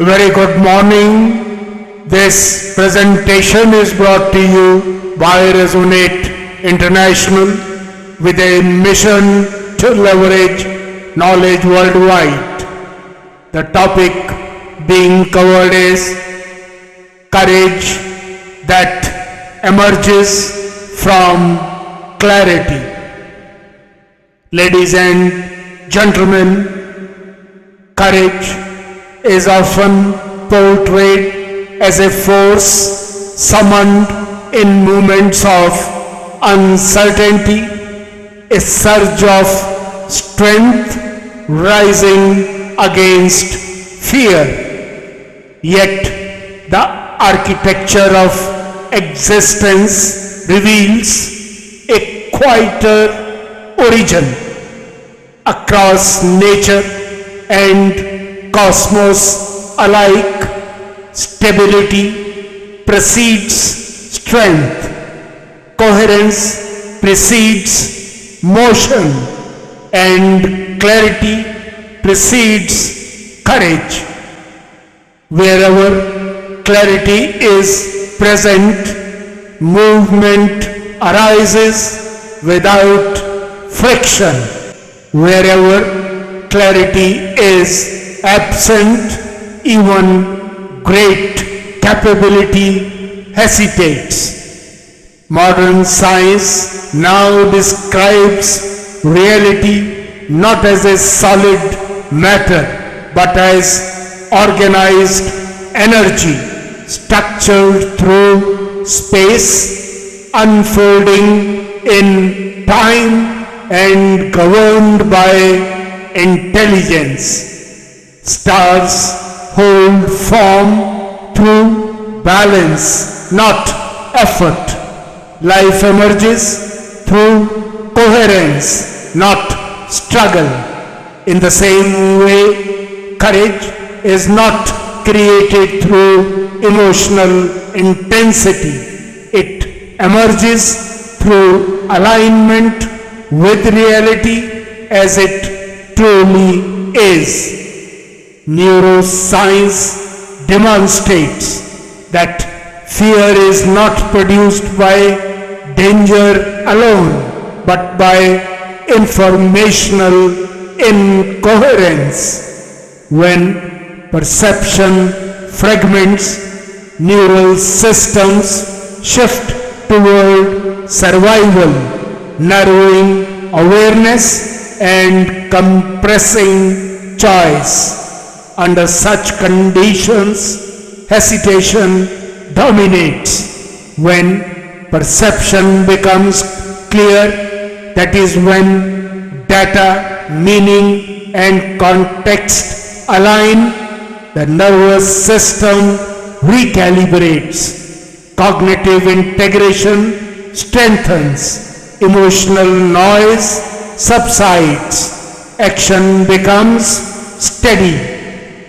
Very good morning. This presentation is brought to you by Resonate International with a mission to leverage knowledge worldwide. The topic being covered is courage that emerges from clarity. Ladies and gentlemen, courage is often portrayed as a force summoned in moments of uncertainty, a surge of strength rising against fear. Yet the architecture of existence reveals a quieter origin across nature and cosmos alike. Stability precedes strength, coherence precedes motion, and clarity precedes courage. Wherever clarity is present, movement arises without friction. Wherever clarity is absent, even great capability hesitates. Modern science now describes reality not as a solid matter, but as organized energy, structured through space, unfolding in time, and governed by intelligence. Stars hold form through balance, not effort. Life emerges through coherence, not struggle. In the same way, courage is not created through emotional intensity. It emerges through alignment with reality as it truly is. Neuroscience demonstrates that fear is not produced by danger alone, but by informational incoherence. When perception fragments, neural systems shift toward survival, narrowing awareness and compressing choice. Under such conditions, hesitation dominates. When perception becomes clear, that is when data, meaning, and context align, the nervous system recalibrates. Cognitive integration strengthens. Emotional noise subsides. Action becomes steady.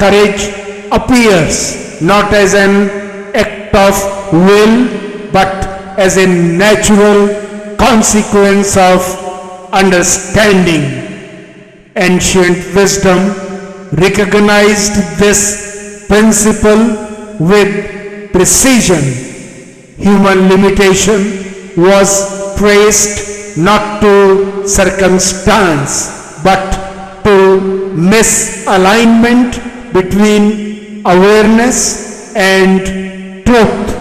Courage appears not as an act of will, but as a natural consequence of understanding. Ancient wisdom recognized this principle with precision. Human limitation was traced not to circumstance, but to misalignment between awareness and truth.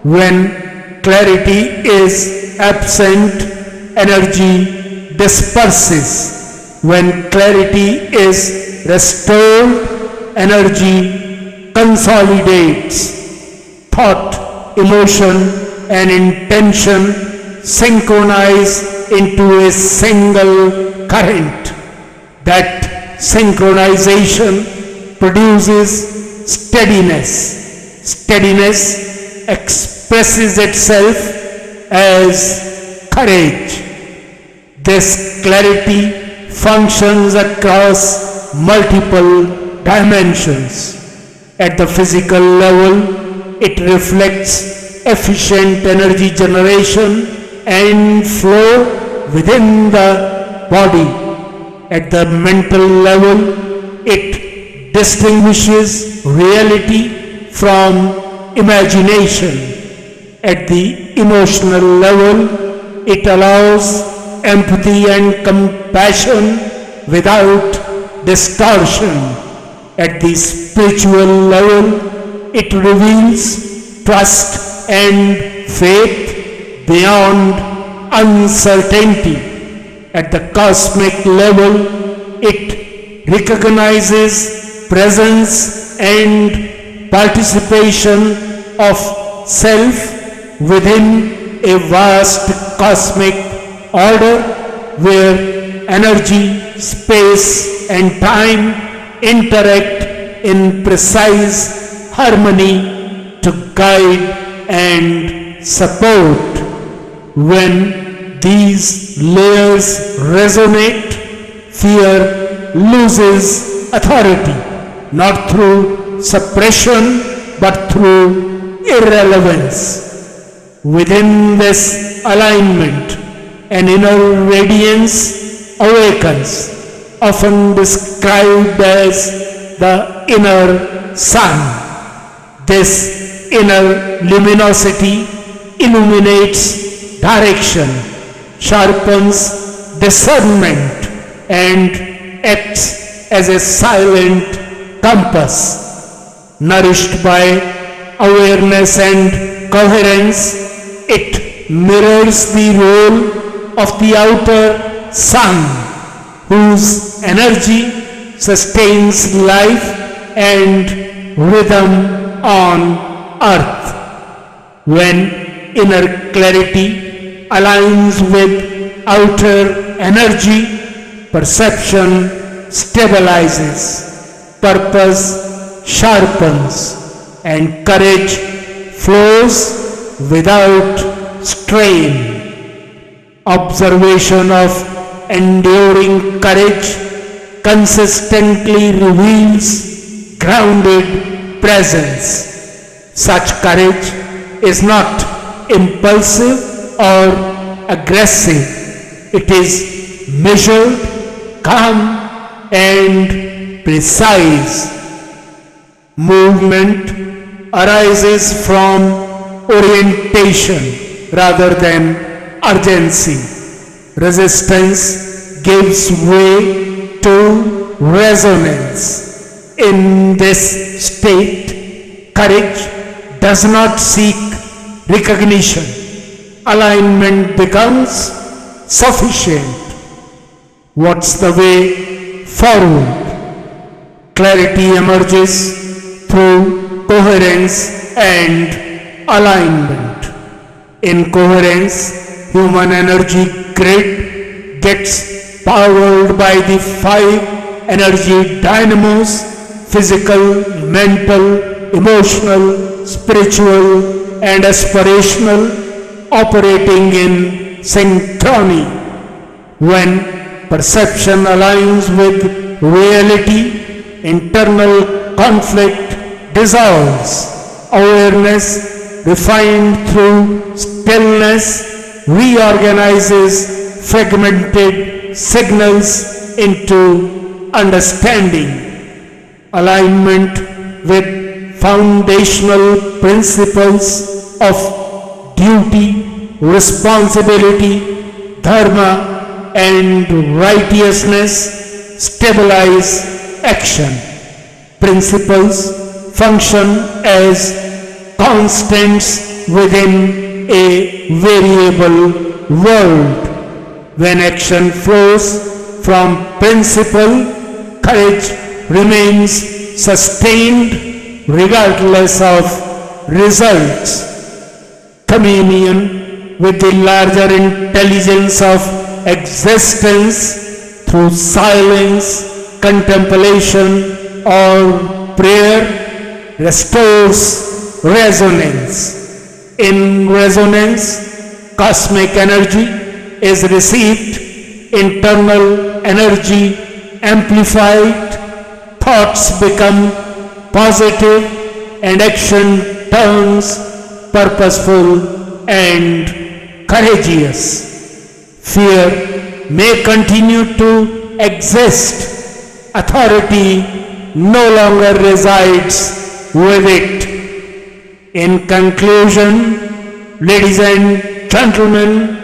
When clarity is absent, energy disperses. When clarity is restored, energy consolidates. Thought, emotion, and intention synchronize into a single current. That synchronization produces steadiness. Steadiness expresses itself as courage. This clarity functions across multiple dimensions. At the physical level, it reflects efficient energy generation and flow within the body. At the mental level, it distinguishes reality from imagination. At the emotional level, it allows empathy and compassion without distortion. At the spiritual level, it reveals trust and faith beyond uncertainty. At the cosmic level, it recognizes presence and participation of self within a vast cosmic order where energy, space, and time interact in precise harmony to guide and support. When these layers resonate, fear loses authority, not through suppression but through irrelevance. Within this alignment, an inner radiance awakens, often described as the inner sun. This inner luminosity illuminates direction, sharpens discernment, and acts as a silent compass. Nourished by awareness and coherence, it mirrors the role of the outer sun, whose energy sustains life and rhythm on earth. When inner clarity aligns with outer energy, perception stabilizes, purpose sharpens, and courage flows without strain. Observation of enduring courage consistently reveals grounded presence. Such courage is not impulsive or aggressive. It is measured, calm, and precise. Movement arises from orientation rather than urgency. Resistance gives way to resonance. In this state, courage does not seek recognition. Alignment becomes sufficient. What's the way forward? Clarity emerges through coherence and alignment. In coherence, human energy grid gets powered by the 5 energy dynamos: physical, mental, emotional, spiritual, and aspirational, operating in synchrony. When perception aligns with reality, internal conflict dissolves. Awareness, refined through stillness, reorganizes fragmented signals into understanding. Alignment with foundational principles of duty, responsibility, dharma, and righteousness stabilize action. Principles function as constants within a variable world. When action flows from principle, courage remains sustained regardless of results. Communion with the larger intelligence of existence through silence, contemplation, or prayer restores resonance. In resonance, cosmic energy is received, internal energy amplified, thoughts become positive, and action turns purposeful and courageous. Fear may continue to exist, authority no longer resides with it. In conclusion, ladies and gentlemen,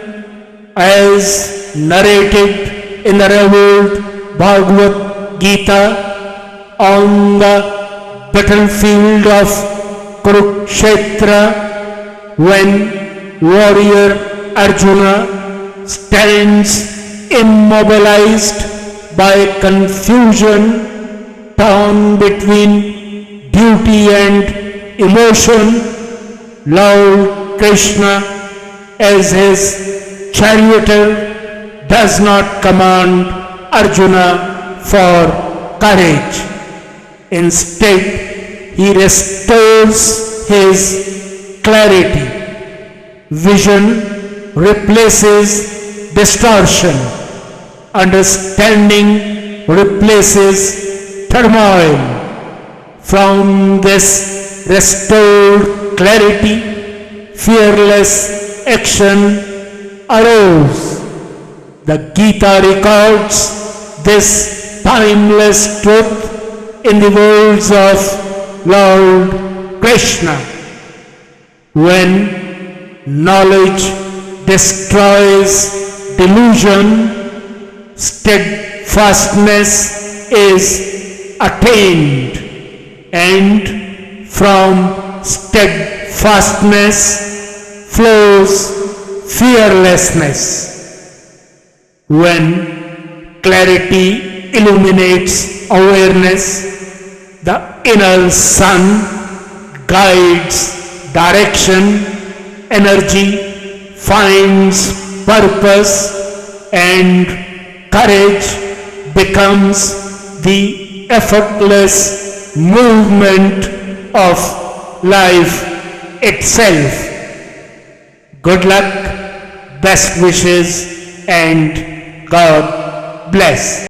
as narrated in the revered Bhagavad Gita, on the battlefield of Kurukshetra, when warrior Arjuna stands immobilized by confusion, torn between duty and emotion, Lord Krishna, as his charioteer, does not command Arjuna for courage. Instead, he restores his clarity. Vision replaces distortion. Understanding replaces turmoil. From this restored clarity, fearless action arose. The Gita records this timeless truth in the words of Lord Krishna. When knowledge destroys delusion, steadfastness is attained, and from steadfastness flows fearlessness. When clarity illuminates awareness, the inner sun guides direction, energy finds purpose, and courage becomes the effortless movement of life itself. Good luck, best wishes, and God bless.